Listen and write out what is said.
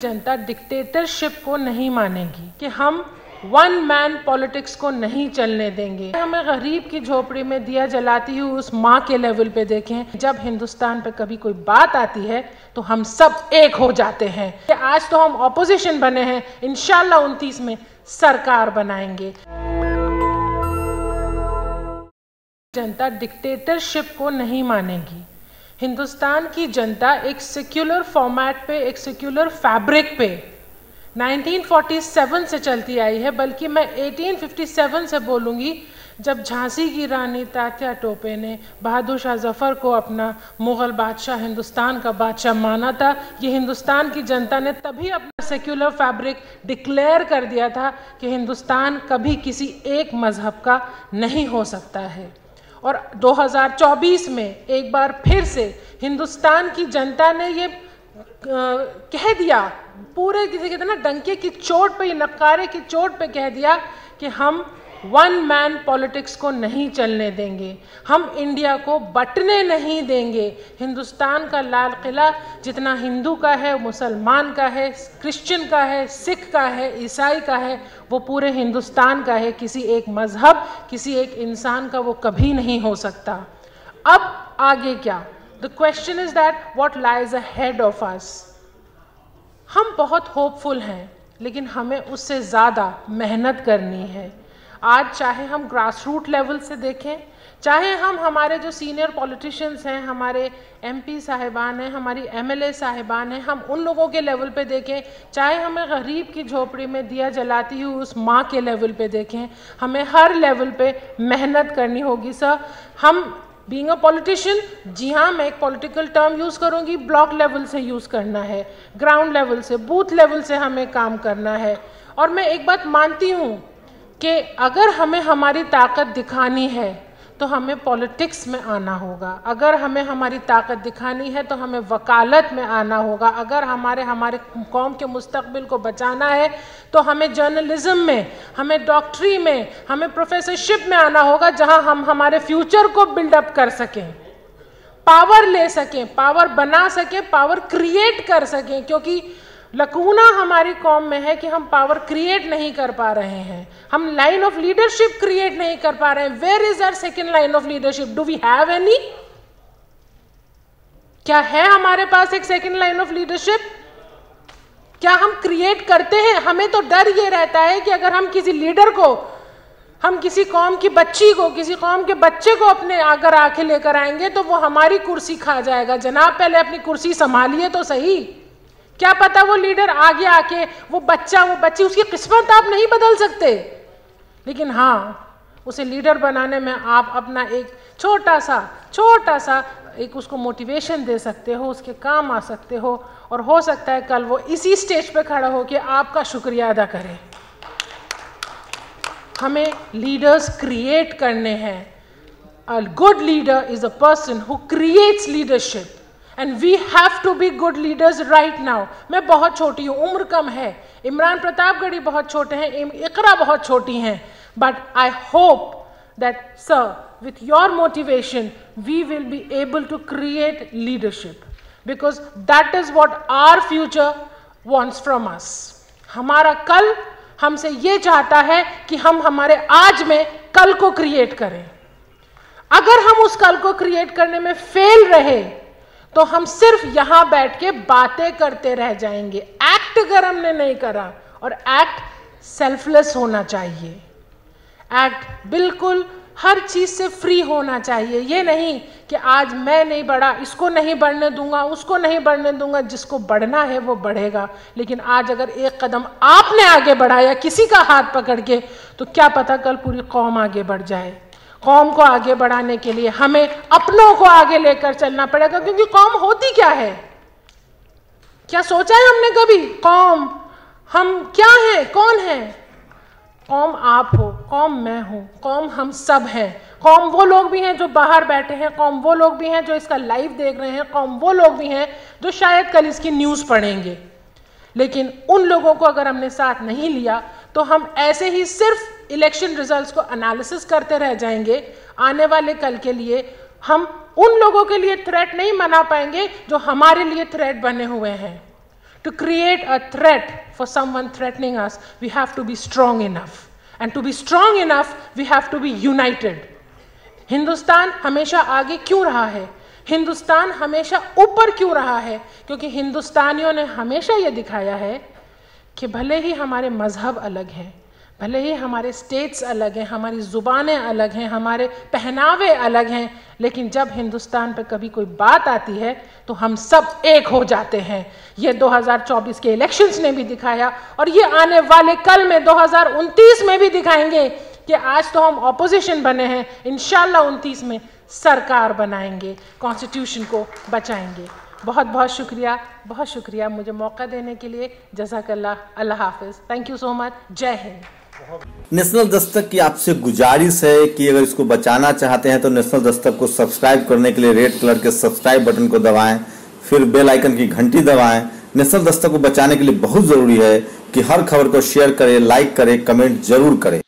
जनता dictatorship को नहीं मानेगी कि हम वन मैन पॉलिटिक्स को नहीं चलने देंगे। हमें गरीब की झोपड़ी में दिया जलाती हुई उस माँ के लेवल पे देखें। जब हिंदुस्तान पे कभी कोई बात आती है तो हम सब एक हो जाते हैं। आज तो हम ऑपोजिशन बने हैं, इंशाल्लाह 29 में सरकार बनाएंगे। जनता डिक्टेटरशिप को नहीं मानेगी। हिंदुस्तान की जनता एक सेक्युलर फॉर्मेट पे, एक सेक्युलर फैब्रिक पे 1947 से चलती आई है, बल्कि मैं 1857 से बोलूँगी, जब झांसी की रानी तात्या टोपे ने बहादुर शाह जफ़र को अपना मुग़ल बादशाह, हिंदुस्तान का बादशाह माना था। ये हिंदुस्तान की जनता ने तभी अपना सेक्युलर फैब्रिक डिक्लेयर कर दिया था कि हिंदुस्तान कभी किसी एक मज़हब का नहीं हो सकता है। और 2024 में एक बार फिर से हिंदुस्तान की जनता ने ये कह दिया, पूरे किसी कहते ना डंके की चोट पे, ये नकारे की चोट पे कह दिया कि हम वन मैन पॉलिटिक्स को नहीं चलने देंगे, हम इंडिया को बंटने नहीं देंगे। हिंदुस्तान का लाल किला जितना हिंदू का है, मुसलमान का है, क्रिश्चियन का है, सिख का है, ईसाई का है, वो पूरे हिंदुस्तान का है। किसी एक मजहब, किसी एक इंसान का वो कभी नहीं हो सकता। अब आगे क्या? The question is that what lies ahead of us. हम बहुत होपफुल हैं, लेकिन हमें उससे ज़्यादा मेहनत करनी है। आज चाहे हम ग्रास रूट लेवल से देखें, चाहे हम हमारे जो सीनियर पॉलिटिशियंस हैं, हमारे एमपी साहिबान हैं, हमारी एमएलए साहिबान हैं, हम उन लोगों के लेवल पे देखें, चाहे हमें गरीब की झोपड़ी में दिया जलाती हुई उस माँ के लेवल पे देखें, हमें हर लेवल पे मेहनत करनी होगी। सर, हम बीइंग अ पॉलिटिशियन, जी हाँ, मैं एक पॉलिटिकल टर्म यूज़ करूँगी, ब्लॉक लेवल से यूज़ करना है, ग्राउंड लेवल से, बूथ लेवल से हमें काम करना है। और मैं एक बात मानती हूँ कि अगर हमें हमारी ताकत दिखानी है तो हमें पॉलिटिक्स में आना होगा। अगर हमें हमारी ताकत दिखानी है तो हमें वकालत में आना होगा। अगर हमारे कौम के मुस्तकबिल को बचाना है तो हमें जर्नलिज्म में, हमें डॉक्टरी में, हमें प्रोफेसरशिप में आना होगा, जहां हम हमारे फ्यूचर को बिल्डअप कर सकें, पावर ले सकें, पावर बना सकें, पावर क्रिएट कर सकें। क्योंकि लकूना हमारी कौम में है कि हम पावर क्रिएट नहीं कर पा रहे हैं, हम लाइन ऑफ लीडरशिप क्रिएट नहीं कर पा रहे हैं। Where is our second line of leadership? Do we have any? क्या है हमारे पास एक सेकेंड लाइन ऑफ लीडरशिप? क्या हम क्रिएट करते हैं? हमें तो डर ये रहता है कि अगर हम किसी लीडर को, हम किसी कौम की बच्ची को, किसी कौम के बच्चे को अपने अगर आके लेकर आएंगे तो वो हमारी कुर्सी खा जाएगा। जनाब, पहले अपनी कुर्सी संभालिए तो सही। क्या पता वो लीडर आगे आके, वो बच्चा, वो बच्ची, उसकी किस्मत आप नहीं बदल सकते, लेकिन हाँ, उसे लीडर बनाने में आप अपना एक छोटा सा एक उसको मोटिवेशन दे सकते हो, उसके काम आ सकते हो, और हो सकता है कल वो इसी स्टेज पे खड़ा हो के आपका शुक्रिया अदा करे। हमें लीडर्स क्रिएट करने हैं। A good leader is a person who creates leadership, and we have to be good leaders right now. मैं बहुत छोटी हूँ, उम्र कम है, इमरान प्रतापगढ़ी बहुत छोटे हैं, इकरा बहुत छोटी हैं, but I hope that sir, with your motivation we will be able to create leadership, because that is what our future wants from us. हमारा कल हमसे ये चाहता है कि हम हमारे आज में कल को क्रिएट करें। अगर हम उस कल को क्रिएट करने में फेल रहे तो हम सिर्फ यहां बैठ के बातें करते रह जाएंगे। एक्ट अगर हमने नहीं करा, और एक्ट सेल्फलेस होना चाहिए, एक्ट बिल्कुल हर चीज से फ्री होना चाहिए। ये नहीं कि आज मैं नहीं बढ़ा, इसको नहीं बढ़ने दूंगा, उसको नहीं बढ़ने दूंगा। जिसको बढ़ना है वो बढ़ेगा, लेकिन आज अगर एक कदम आपने आगे बढ़ाया किसी का हाथ पकड़ के, तो क्या पता कल पूरी कौम आगे बढ़ जाए। कौम को आगे बढ़ाने के लिए हमें अपनों को आगे लेकर चलना पड़ेगा, क्योंकि कौम होती क्या है? क्या सोचा है हमने कभी? कौम हम क्या हैं? कौन है? कौम आप हो, कौम मैं हूं, कौम हम सब हैं। कौम वो लोग भी हैं जो बाहर बैठे हैं, कौम वो लोग भी हैं जो इसका लाइव देख रहे हैं, कौम वो लोग भी हैं जो शायद कल इसकी न्यूज़ पढ़ेंगे। लेकिन उन लोगों को अगर हमने साथ नहीं लिया तो हम ऐसे ही सिर्फ इलेक्शन रिजल्ट्स को एनालिसिस करते रह जाएंगे। आने वाले कल के लिए हम उन लोगों के लिए थ्रेट नहीं बना पाएंगे जो हमारे लिए थ्रेट बने हुए हैं। To create a threat for someone threatening us, we have to be strong enough. And to be strong enough, we have to be united. Hindustan हमेशा आगे क्यों रहा है? हिंदुस्तान हमेशा ऊपर क्यों रहा है? क्योंकि हिंदुस्तानियों ने हमेशा ये दिखाया है कि भले ही हमारे मज़हब अलग हैं, भले ही हमारे स्टेट्स अलग हैं, हमारी ज़ुबानें अलग हैं, हमारे पहनावे अलग हैं, लेकिन जब हिंदुस्तान पे कभी कोई बात आती है तो हम सब एक हो जाते हैं। ये 2024 के इलेक्शंस ने भी दिखाया और ये आने वाले कल में 2029 में भी दिखाएंगे कि आज तो हम ऑपोजिशन बने हैं, इंशाल्लाह 29 में सरकार बनाएंगे, कॉन्स्टिट्यूशन को बचाएंगे। बहुत बहुत शुक्रिया मुझे मौका देने के लिए। जज़ाकल्लाह, अल्लाह हाफिज़, थैंक यू सो मच, जय हिंद। नेशनल दस्तक की आपसे गुजारिश है कि अगर इसको बचाना चाहते हैं तो नेशनल दस्तक को सब्सक्राइब करने के लिए रेड कलर के सब्सक्राइब बटन को दबाएं, फिर बेल आइकन की घंटी दबाएं। नेशनल दस्तक को बचाने के लिए बहुत जरूरी है कि हर खबर को शेयर करें, लाइक करें, कमेंट जरूर करें।